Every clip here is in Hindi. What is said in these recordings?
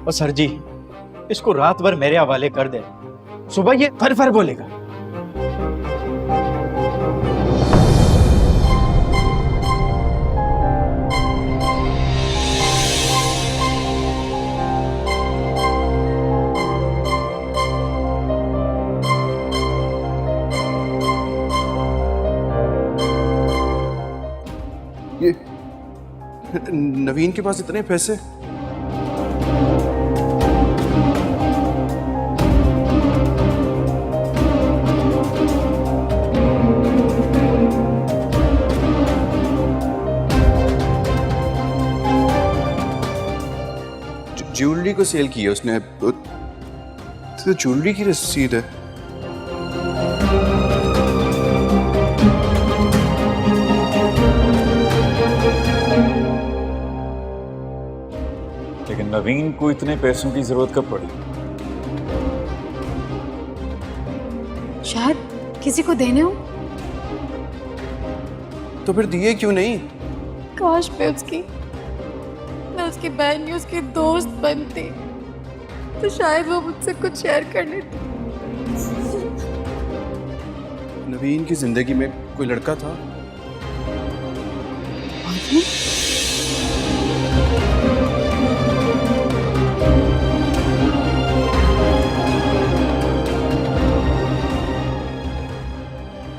और सर जी, इसको रात भर मेरे हवाले कर दे, सुबह ये फर फर बोलेगा। ये नवीन के पास इतने पैसे? ज्वेलरी को सेल किया उसने, तो ज्वेलरी की रसीद है। लेकिन नवीन को इतने पैसों की जरूरत कब पड़ी? शायद किसी को देने हो। तो फिर दिए क्यों नहीं? काश मैं उसकी बहन या उसकी दोस्त बनती तो शायद वो मुझसे कुछ शेयर कर लेती। नवीन की जिंदगी में कोई लड़का था?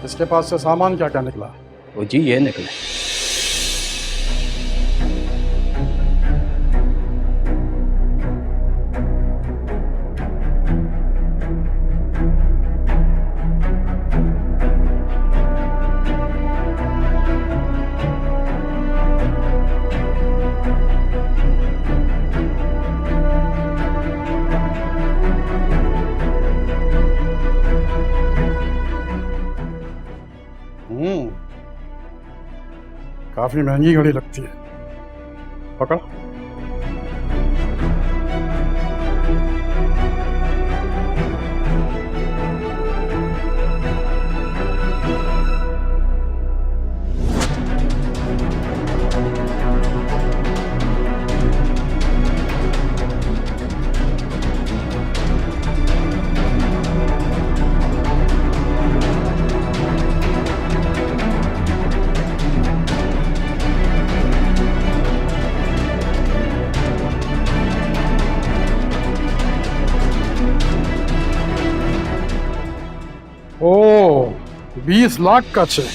इसके पास से सामान क्या क्या निकला? वो जी ये निकले। काफी महंगी घड़ी लगती है। पकड़। ओ, 20 लाख का चेक।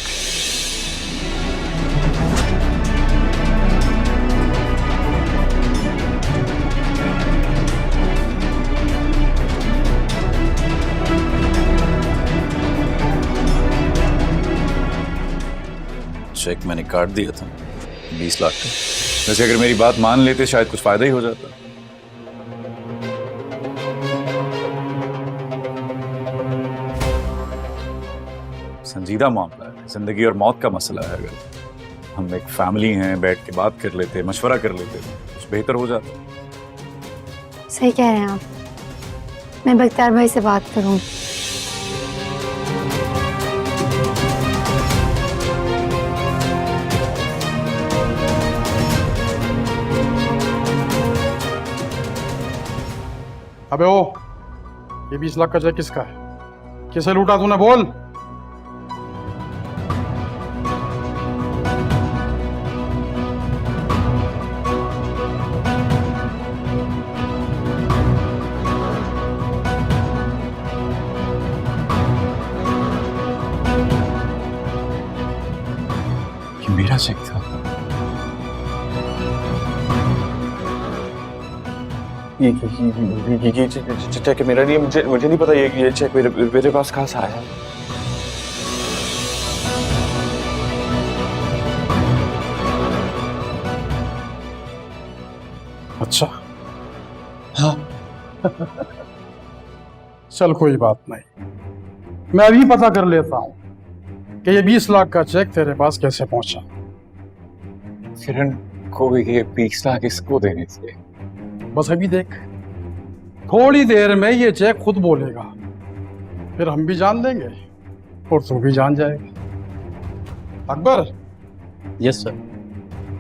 चेक मैंने काट दिया था 20 लाख का। वैसे अगर मेरी बात मान लेते शायद कुछ फायदा ही हो जाता। संजीदा मामला है, जिंदगी और मौत का मसला है। अगर हम एक फैमिली हैं, बैठ के बात कर लेते, मशवरा कर लेते, कुछ बेहतर हो जाता। सही कह रहे हैं आप। मैं बख्तियार भाई से बात करूं। अबे ओ, ये 20 लाख का चेक किसका है? किसे लूटा तूने? बोल। ये मेरा चेक था। ये चेक मेरा नहीं, मुझे नहीं पता ये चेक मेरे पास कहाँ से आया। अच्छा, हाँ। चल कोई बात नहीं, मैं अभी पता कर लेता हूँ कि ये 20 लाख का चेक तेरे पास कैसे पहुंचा। किरण को ये 20 लाख इसको देने थे। बस अभी देख, थोड़ी देर में ये चेक खुद बोलेगा, फिर हम भी जान लेंगे और तू भी जान जाएगा। अकबर। Yes sir.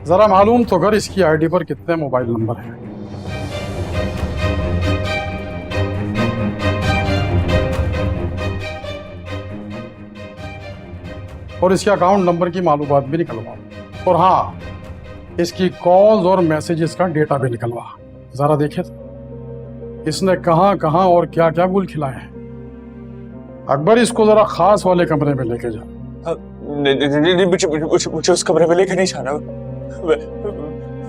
जरा मालूम तो कर इसकी आईडी पर कितने मोबाइल नंबर हैं। और इसके अकाउंट नंबर की मालूमात भी निकलवा, और हाँ, इसकी कॉल्स और मैसेजेस का डेटा भी निकलवा। जरा देखे तो इसने कहाँ कहाँ और क्या क्या गुल खिलाए हैं। अकबर, इसको जरा खास वाले कमरे में लेके जा। नहीं, मुझे उस कमरे में लेके नहीं जाना।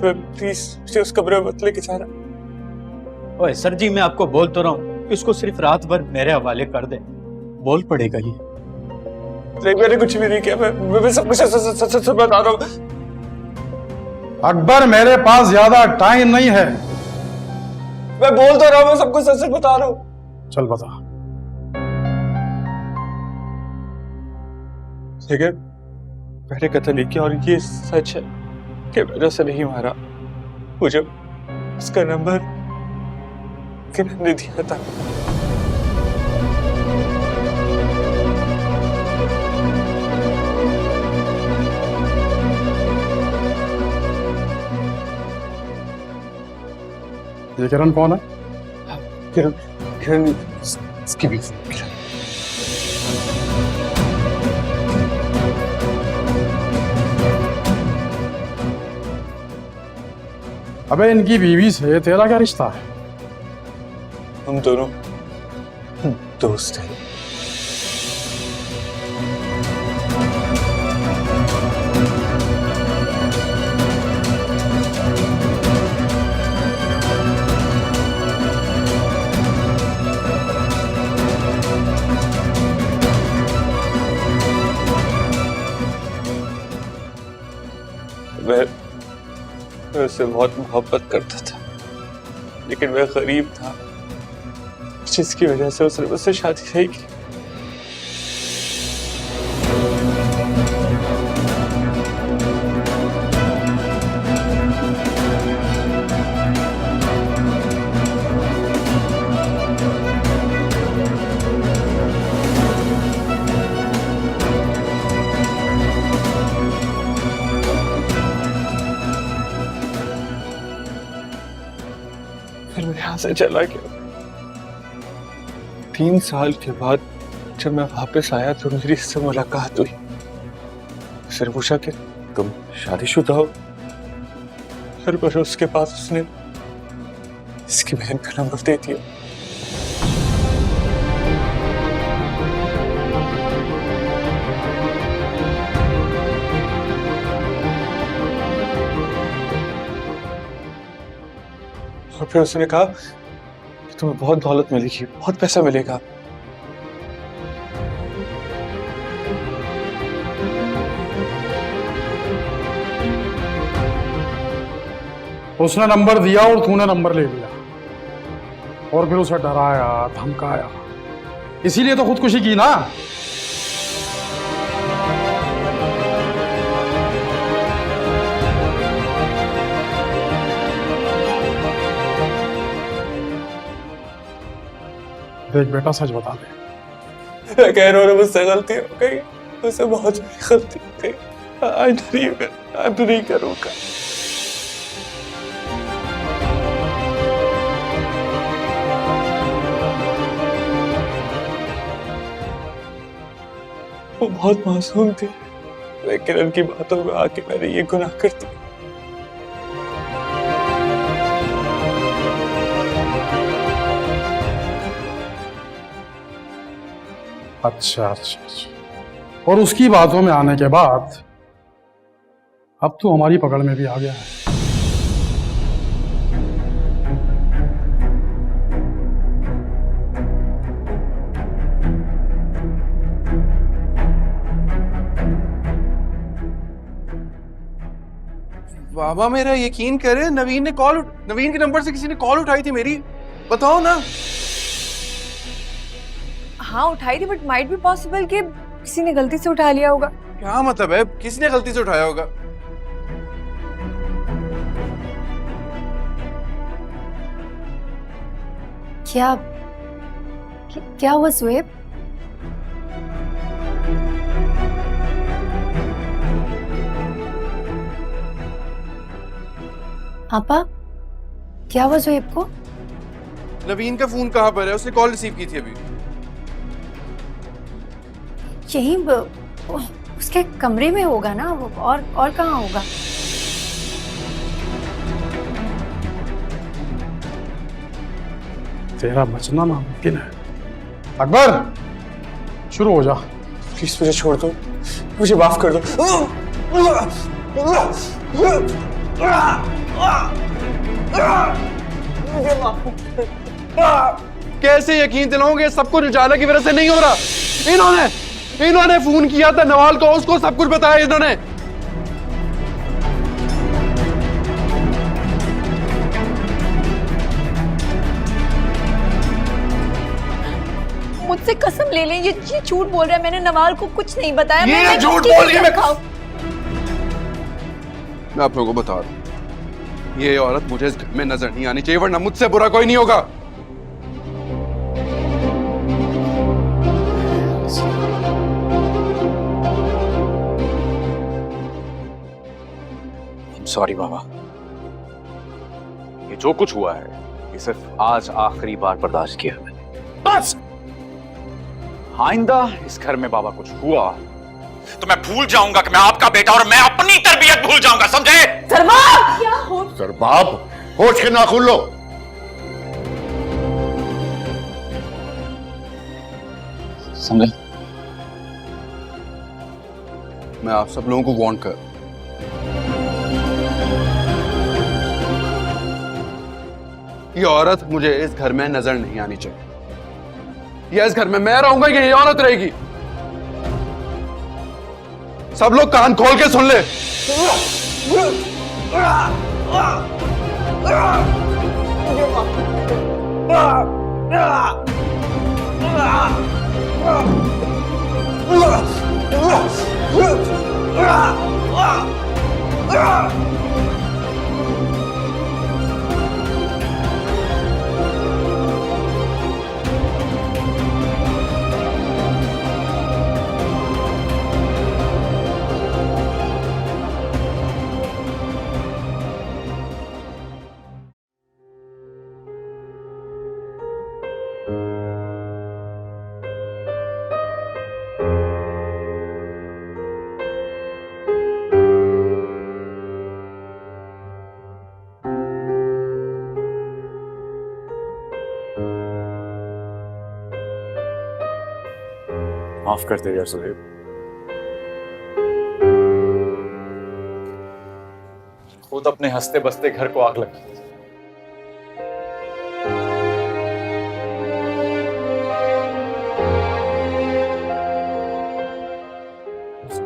प्लीज मुझे उस कमरे में मत लेके जाना। ओए सर जी, मैं आपको बोल तो रहा हूँ, इसको सिर्फ रात भर मेरे हवाले कर दे। बोल पड़ेगा ये। नहीं, मैंने कुछ भी नहीं किया। मैं सब कुछ सच बता रहा हूँ। अकबर, मेरे पास ज्यादा टाइम नहीं है। मैं बोल तो रहा हूँ, मैं सब कुछ सच बता रहा हूँ। चल बता। लेकिन मैंने कत्ल नहीं किया, और ये सच है कि मैंने उसे नहीं मारा। मुझे उसका नंबर किरण ने दिया था। ये किरण कौन है? किरण किरण इसकी भी किरण। अबे, इनकी बीवी से तेरा क्या रिश्ता है? हम दोनों दोस्त हैं। मैं उससे बहुत मोहब्बत करता था, लेकिन मैं गरीब था, जिसकी वजह से उसने मुझसे शादी नहीं की। फिर मैं यहाँ से चला गया। 3 साल के बाद जब मैं वापस आया तो मेरी इससे मुलाकात हुई। उसने पूछा कि तुम शादीशुदा हो? फिर बस के पास उसने इसकी बहन का नंबर दे दिया। और फिर उसने कहा कि तुम्हें बहुत दौलत मिलेगी, बहुत पैसा मिलेगा। उसने नंबर दिया और तूने नंबर ले लिया, और फिर उसे डराया, धमकाया, इसीलिए तो खुदकुशी की ना। देख बेटा, सच बता दे। मैं कह रहा हूँ मुझसे गलती हो गई, मुझसे बहुत बड़ी गलती हो गई। आज नहीं करूँगा। वो बहुत मासूम थी, लेकिन उनकी बातों में आके मैंने ये गुनाह कर दिया। अच्छा अच्छा अच्छा। और उसकी बातों में आने के बाद अब तो हमारी पकड़ में भी आ गया है। बाबा, मेरा यकीन करे, नवीन के नंबर से किसी ने कॉल उठाई थी मेरी। बताओ ना। हाँ उठाई थी, बट माइट बी पॉसिबल कि किसी ने गलती से उठा लिया होगा। क्या मतलब है? किसने गलती से उठाया होगा? क्या हुआ स्वेब? आपा, क्या हुआ स्वेब को? नवीन का फोन कहाँ पर है? उसने कॉल रिसीव की थी अभी। यही उसके कमरे में होगा ना वो, और कहाँ होगा? तेरा बचना नामुमकिन है। अकबर, शुरू हो जा। प्लीज मुझे छोड़ दो, मुझे माफ कर दो। कैसे यकीन दिलाओगे? सब कुछ उजाला की वजह से नहीं हो रहा। इन्होंने फोन किया था नवाल को, उसको सब कुछ बताया इन्होंने। मुझसे कसम ले लें, ये झूठ बोल रहा है। मैंने नवाल को कुछ नहीं बताया। ये झूठ बोल रही है। मैं आप लोगों को बता रहा हूं, ये औरत मुझे इस घर में नजर नहीं आनी चाहिए, वरना मुझसे बुरा कोई नहीं होगा। सॉरी मामा, ये जो कुछ हुआ है ये सिर्फ आज आखिरी बार बर्दाश्त किया मैंने, बस। आइंदा इस घर में बाबा कुछ हुआ तो मैं भूल जाऊंगा कि मैं आपका बेटा, और मैं अपनी तरबियत भूल जाऊंगा, समझे? सरबाब! क्या हो? सरबाब, होश के नाखून लो। समझे? मैं आप सब लोगों को वार्न कर, ये औरत मुझे इस घर में नजर नहीं आनी चाहिए। या इस घर में मैं रहूंगा कि ये औरत रहेगी? सब लोग कान खोल के सुन ले। माफ कर दे यार सुहेब, खुद अपने हंसते बसते घर को आग लगा।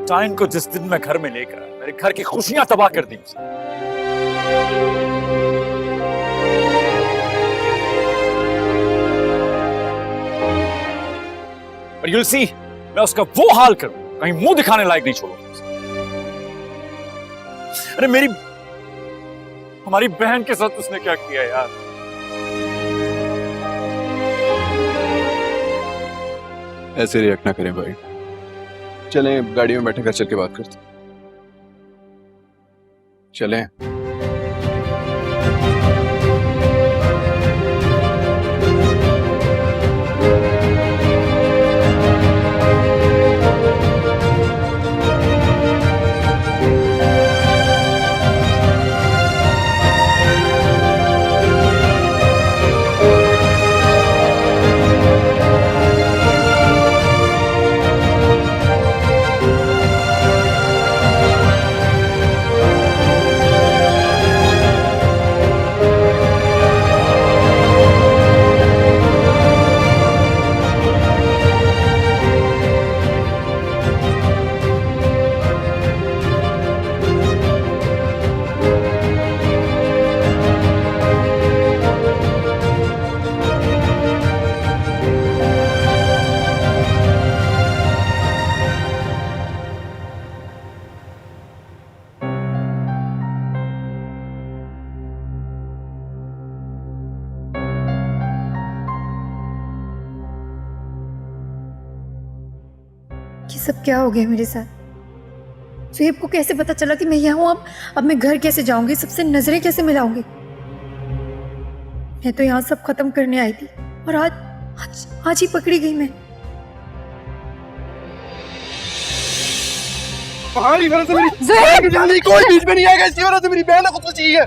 टाइम को जिस दिन मैं घर में लेकर आया, मेरे घर की खुशियां तबाह कर दी। But you'll see, मैं उसका वो हाल करूं, कहीं मुंह दिखाने लायक नहीं छोड़ूंगा। अरे हमारी बहन के साथ उसने क्या किया यार? ऐसे रिएक्ट ना करें भाई, चलें गाड़ी में बैठे घर चल के बात करते। चलें। ये सब क्या हो गया मेरे साथ? सुहेब को कैसे पता चला कि मैं यहाँ हूँ? अब मैं घर कैसे जाऊंगी? सबसे नजरें कैसे मिलाऊंगी? मैं तो यहाँ सब खत्म करने आई थी और आज ही पकड़ी गई मैं। तुम्हारी वजह से मेरी बहन की जान कोई बीच में नहीं आएगा, इसकी वजह से मेरी बहन को खुद चाहिए।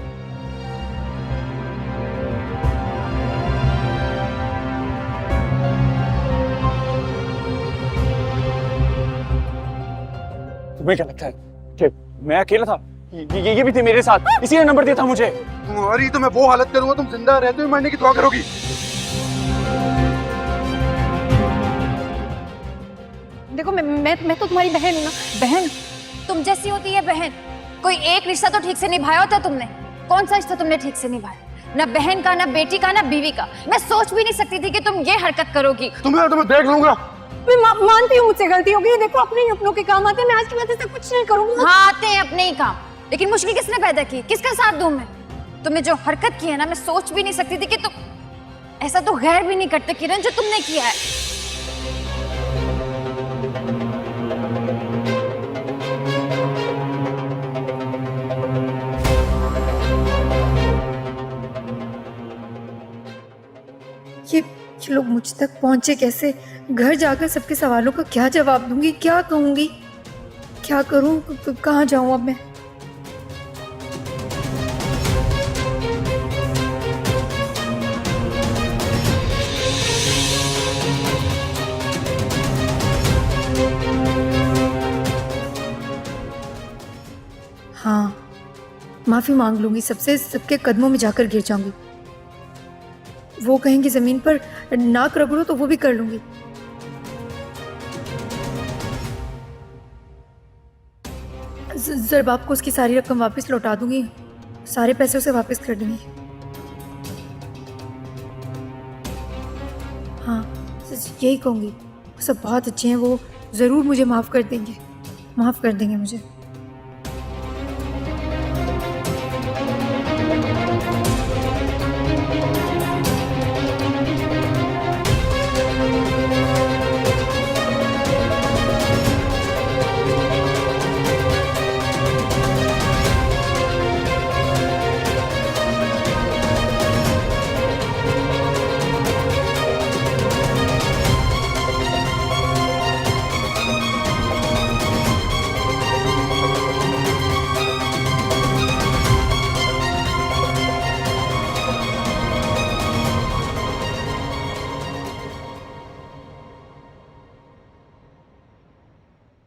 तुम्हें क्या लगता है कि मैं अकेला था? ये भी थे मेरे साथ, इसी ने नंबर दिया था मुझे। तुम्हारी तो मैं वो हालत करूंगा, तुम जिंदा रहते हुए मरने की दुआ करोगी। देखो मैं तो तुम्हारी बहन हूँ ना। बहन तुम जैसी होती है बहन। कोई एक रिश्ता तो ठीक से निभाया होता तुमने? कौन सा रिश्ता तुमने ठीक से निभाया? ना बहन का, ना बेटी का, ना बीवी का। मैं सोच भी नहीं सकती थी कि तुम ये हरकत करोगी। तुम्हें तो मैं देख लूंगा। मैं मानती हूँ मुझसे गलती हो गई। देखो अपने ही अपनों के काम आते हैं, मैं आज के बाद ऐसा कुछ नहीं करूंगी। हाँ आते हैं अपने ही काम, लेकिन मुश्किल किसने पैदा की? किसका साथ दूं मैं? तुमने जो हरकत की है ना, मैं सोच भी नहीं सकती थी कि तुम ऐसा तो गैर भी नहीं करते किरण जो तुमने किया है। ये लोग मुझ तक पहुंचे कैसे? घर जाकर सबके सवालों का क्या जवाब दूंगी? क्या कहूंगी? क्या करूं? कहाँ जाऊं अब मैं? हाँ, माफी मांग लूंगी सबसे, सबके कदमों में जाकर गिर जाऊंगी। वो कहेंगे जमीन पर नाक रगड़ो तो वो भी कर लूंगी। जरबाब को उसकी सारी रकम वापस लौटा दूंगी, सारे पैसे उसे वापस कर दूंगी। हाँ यही कहूंगी, वो सब बहुत अच्छे हैं, वो जरूर मुझे माफ कर देंगे, माफ कर देंगे मुझे।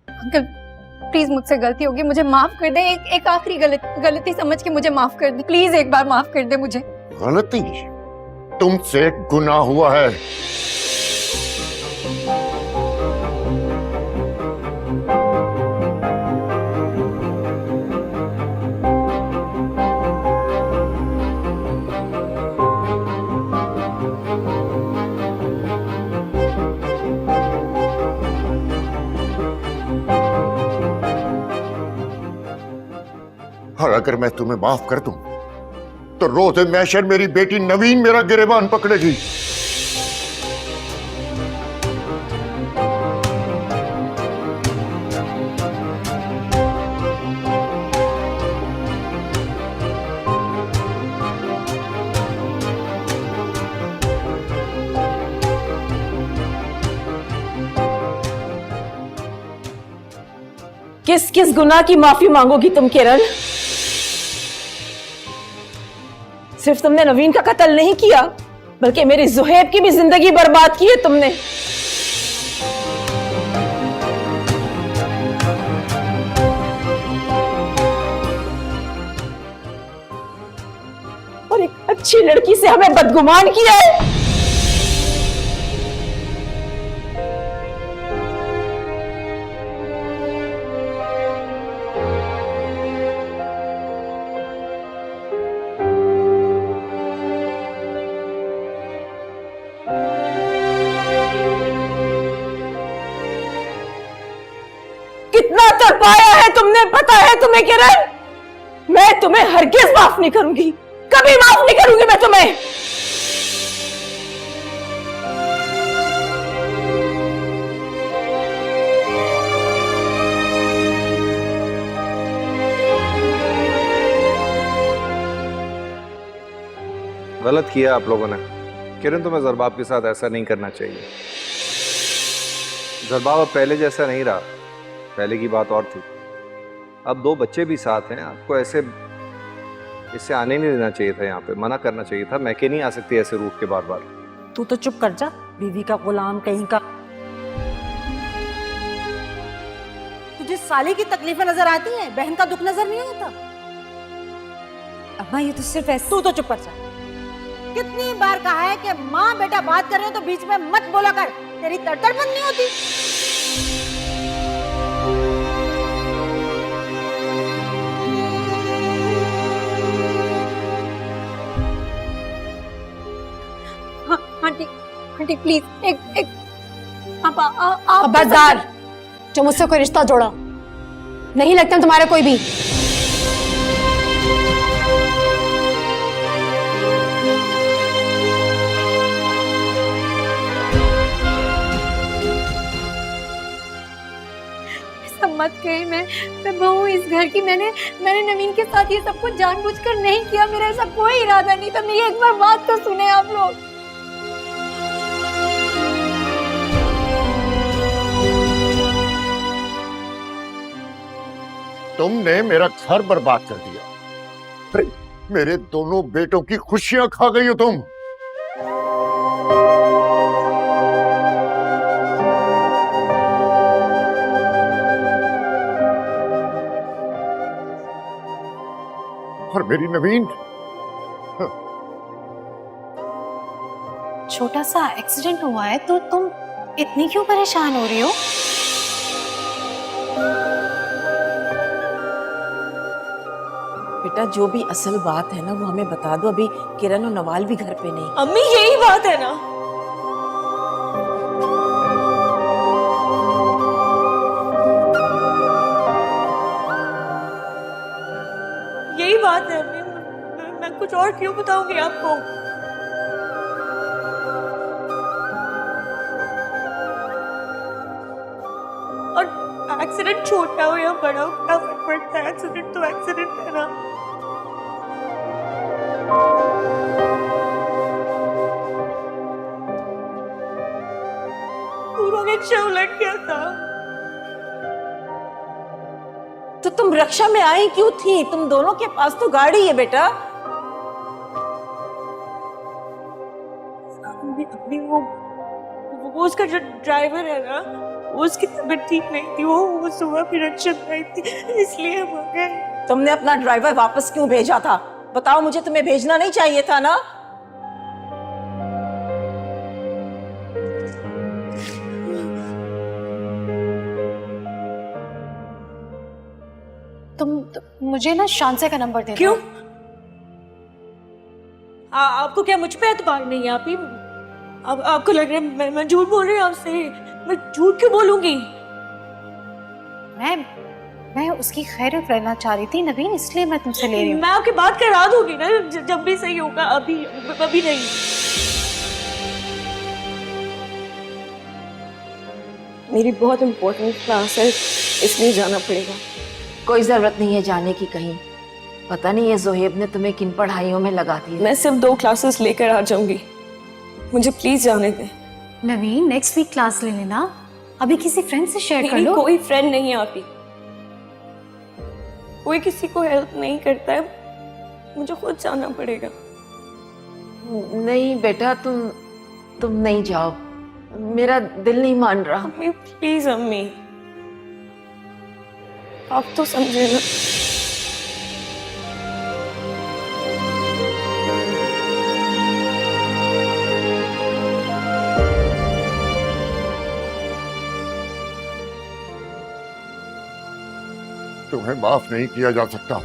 अंकल प्लीज मुझसे गलती होगी, मुझे माफ कर दे। एक आखिरी गलती समझ के मुझे माफ कर दे प्लीज, एक बार माफ कर दे मुझे। गलती तुमसे गुनाह हुआ है। और अगर मैं तुम्हें माफ कर दूं तो रोज़े महशर मेरी बेटी नवीन मेरा गिरेबान पकड़ेगी। किस किस गुनाह की माफी मांगोगी तुम किरण? सिर्फ तुमने नवीन का कत्ल नहीं किया, बल्कि मेरी जुहैब की भी जिंदगी बर्बाद की है तुमने। और एक अच्छी लड़की से हमें बदगुमान किया है। कितना तड़पाया है तुमने, पता है तुम्हें किरण? मैं तुम्हें हरगिज माफ नहीं करूंगी, कभी माफ नहीं करूंगी मैं तुम्हें। गलत किया आप लोगों ने। किरण, तुम्हें जरबाब के साथ ऐसा नहीं करना चाहिए। जरबाब अब पहले जैसा नहीं रहा, पहले की बात और थी। अब 2 बच्चे भी साथ हैं, आपको ऐसे इससे आने नहीं देना चाहिए था, यहाँ पे मना करना चाहिए था। मैं के नहीं आ सकती ऐसे रूठ के बार बार। तू तो चुप कर जा, बीवी का गुलाम कहीं का। तुझे साले की तकलीफें नजर आती हैं, बहन का दुख नजर नहीं आता। अम्मा ये तो सिर्फ ऐसे। तू तो चुप कर जा। कितनी बार कहा है कि माँ बेटा बात कर रहे हो तो बीच में मत बोला कर, तेरी तड़तड़ बंद नहीं होती। आंटी आंटी प्लीज एक आप खबरदार, जो मुझसे कोई रिश्ता जोड़ा नहीं लगता तुम्हारा कोई भी। ऐसा मत कहे, मैं बहू इस घर की। मैंने नवीन के साथ ये सब कुछ जानबूझकर नहीं किया, मेरा ऐसा कोई इरादा नहीं था। मेरी एक बार बात तो सुने आप लोग। तुमने मेरा घर बर्बाद कर दिया, अरे मेरे दोनों बेटों की खुशियां खा गई हो तुम। और मेरी नवीन, छोटा सा एक्सीडेंट हुआ है तो तुम इतनी क्यों परेशान हो रही हो? बेटा जो भी असल बात है ना वो हमें बता दो। अभी किरण और नवाल भी घर पे नहीं। अम्मी यही बात है ना? यही बात है अम्मी, मैं कुछ और क्यों बताऊंगी आपको? और एक्सीडेंट छोटा हो या बड़ा हो क्या फर्क पड़ता है? एक्सीडेंट तो एक्सीडेंट है ना। उन्होंने शव लग गया था। तो तुम रक्षा में आई क्यों थी? तुम दोनों के पास तो गाड़ी है बेटा। अभी वो उसका जो ड्राइवर है ना, उसकी तबीयत ठीक नहीं थी। वो सुबह भी रक्षा में आई थी, इसलिए हम आ गए। तुमने अपना ड्राइवर वापस क्यों भेजा था? बताओ मुझे, तुम्हें भेजना नहीं चाहिए था ना? तुम मुझे ना शांसे का नंबर दे। क्यों? आपको क्या मुझ पे एतबार नहीं है? आप ही आपको लग रहा है मैं झूठ बोल रही हूँ आपसे? मैं झूठ क्यों बोलूंगी? मैं उसकी खैरियत रहना चाह रही थी नवीन, इसलिए मैं तुमसे ले रही हूँ। मैं आपकी बात करा दूंगी ना जब भी सही होगा, अभी नहीं। मेरी बहुत इंपॉर्टेंट क्लास है, इसलिए जाना पड़ेगा। कोई जरूरत नहीं है जाने की कहीं। पता नहीं ये जोहेब ने तुम्हें किन पढ़ाइयों में लगा दी। मैं सिर्फ 2 क्लासेस लेकर आ जाऊंगी, मुझे प्लीज जाने दें। नवीन नेक्स्ट वीक क्लास ले लेना, अभी किसी फ्रेंड से शेयर कर लो। कोई फ्रेंड नहीं है आप ही, कोई किसी को हेल्प नहीं करता है, मुझे खुद जाना पड़ेगा। नहीं बेटा, तुम नहीं जाओ, मेरा दिल नहीं मान रहा। अम्मी प्लीज, अम्मी आप तो समझे ना। तुम्हें माफ नहीं किया जा सकता।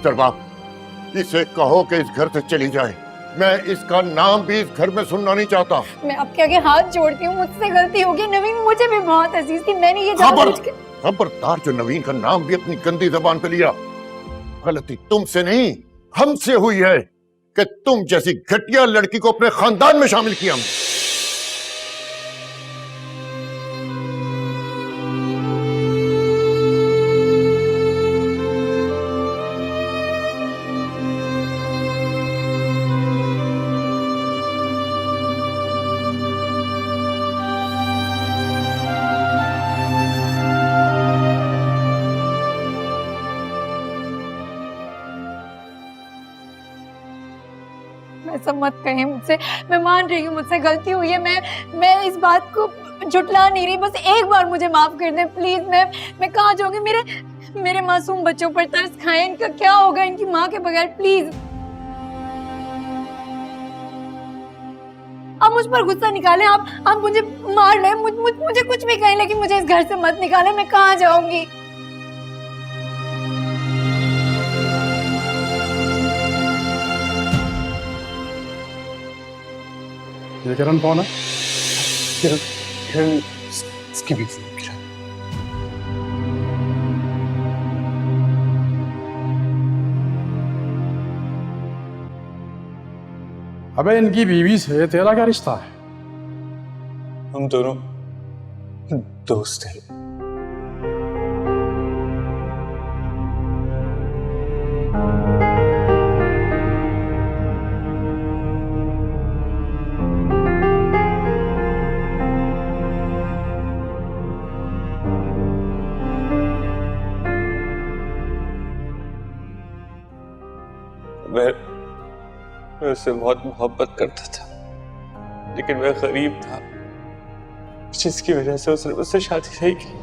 चल बाप, इसे कहो कि इस घर से चली जाए। मैं इसका नाम भी इस घर में सुनना नहीं चाहता। मैं आपके आगे हाथ जोड़ती हूँ, मुझसे गलती होगी। नवीन मुझे भी बहुत अजीज थी, मैंने ये खबरदार जो नवीन का नाम भी अपनी गंदी जबान पे लिया। गलती तुमसे नहीं हमसे हुई है कि तुम जैसी घटिया लड़की को अपने खानदान में शामिल किया। सब मत कहें मुझसे। मैं मान रही हूँ मुझसे गलती हुई है, मैं इस बात को जुटला नहीं रही। बस एक बार मुझे माफ कर दें प्लीज। मैं कहाँ जाऊंगी? मेरे मासूम बच्चों पर तरस खाएं, इनका क्या होगा इनकी माँ के बगैर? प्लीज आप मुझ पर गुस्सा निकालें, आप मुझे मार लें, मुझे कुछ भी कहें, लेकिन मुझे इस घर से मत निकालें। मैं कहाँ जाऊंगी? ये किरण कौन है? किरण किरण इसकी बीवी है, किरण। अबे इनकी बीवी से तेरा क्या रिश्ता है? हम दोनों दोस्त हैं। मैं उससे बहुत मोहब्बत करता था, लेकिन मैं गरीब था, जिसकी वजह से उसने मुझसे शादी नहीं की।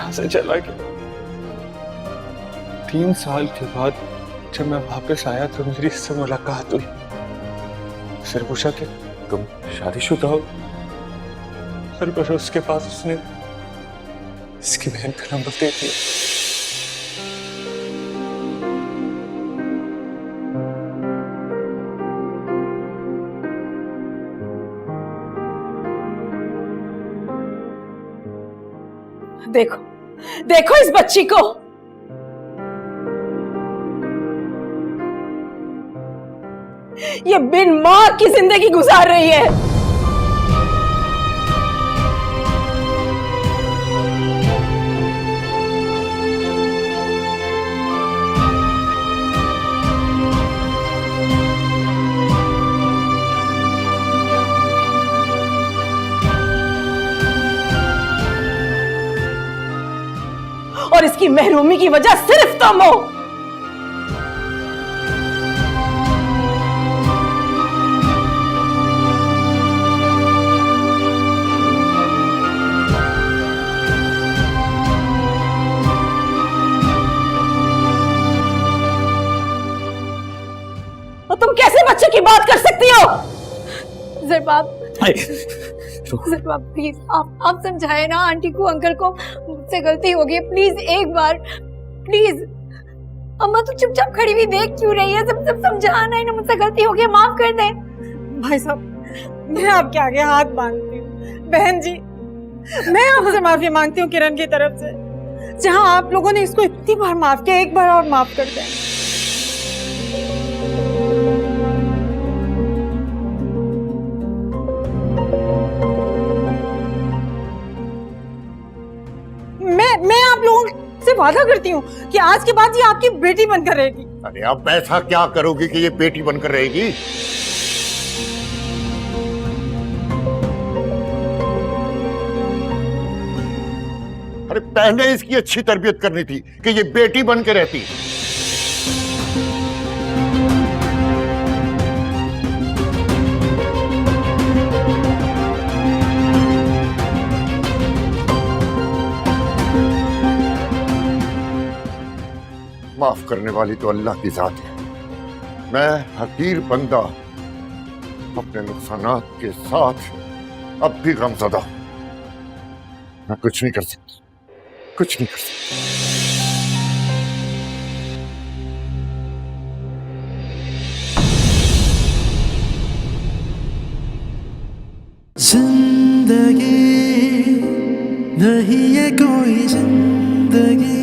से चला गया। 3 साल के बाद जब मैं वापस आया तो मेरी इससे मुलाकात हुई। फिर पूछा कि तुम शादीशुदा हो? फिर उसके पास उसने इसकी बहन का नंबर दे दिया। देखो देखो इस बच्ची को, ये बिन मां की जिंदगी गुजार रही है। और इसकी महरूमी की वजह सिर्फ तुम हो। और तुम कैसे बच्चे की बात कर सकती हो? ज़रबाब प्लीज आप समझाए ना आंटी को, अंकल को, मुझसे गलती हो गई, प्लीज एक बार प्लीज। अम्मा तो चुपचाप खड़ी हुई देख क्यों रही है? सब समझाना है ना, मुझसे गलती हो गई, माफ कर दें। भाई साहब मैं आपके आगे हाथ मांगती हूँ। बहन जी मैं आपसे माफी मांगती हूँ किरण की तरफ से। जहाँ आप लोगों ने इसको इतनी बार माफ किया, एक बार और माफ कर दें। मैं आप लोगों से वादा करती हूँ कि आज के बाद ये आपकी बेटी बनकर रहेगी। अरे अब ऐसा क्या करोगी कि ये बेटी बनकर रहेगी? अरे पहले इसकी अच्छी तरबियत करनी थी कि ये बेटी बन के रहती। माफ करने वाली तो अल्लाह की जात है। मैं हकीर बंदा अपने नुकसानात के साथ अब भी गमज़दा हूं। मैं कुछ नहीं कर सकती, कुछ नहीं कर सकती। जिंदगी नहीं है कोई जिंदगी